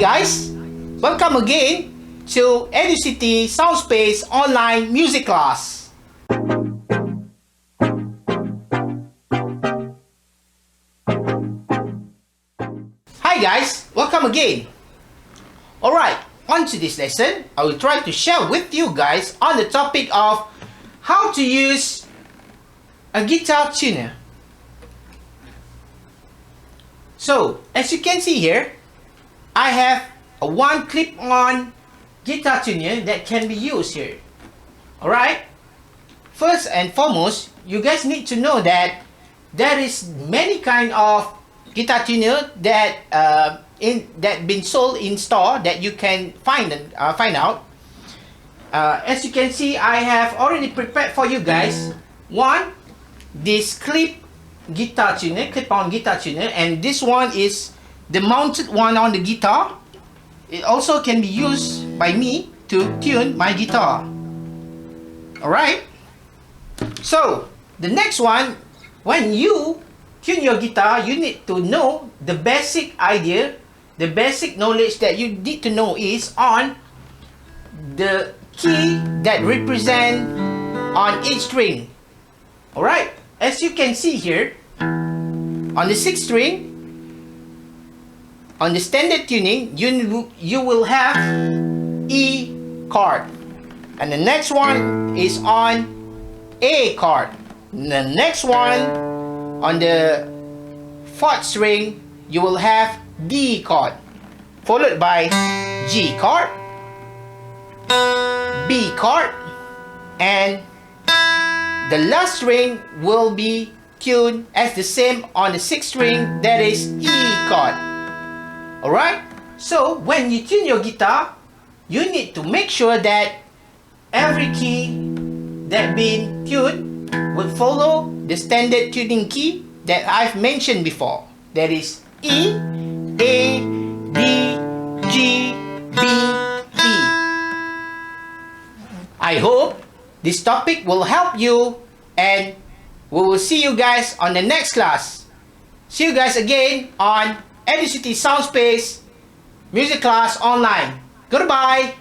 guys, welcome again to EduCity Soundspace online music class. Hi guys, welcome again. Alright, on to this lesson, I will try to share with you guys on the topic of how to use a guitar tuner. So, as you can see here, I have a one clip-on guitar tuner that can be used here. Alright? First and foremost, you guys need to know that there is many kind of guitar tuner that been sold in store that you can find out. As you can see, I have already prepared for you guys this clip-on guitar tuner, and this one is the mounted one on the guitar. It also can be used by me to tune my guitar. Alright? So, the next one, when you tune your guitar, you need to know the basic idea, the basic knowledge that you need to know is on the key that represent on each string. Alright? As you can see here, on the 6th string, on the standard tuning, you will have E chord, and the next one is on A chord. And the next one on the 4th string, you will have D chord, followed by G chord, B chord, and the last string will be tuned as the same on the 6th string, that is E chord. Alright? So, when you tune your guitar, you need to make sure that every key that been tuned would follow the standard tuning key that I've mentioned before. That is E, A, D, G, B, E. I hope this topic will help you, and we will see you guys on the next class. See you guys again on EduCity Soundspace Music Class Online. Goodbye!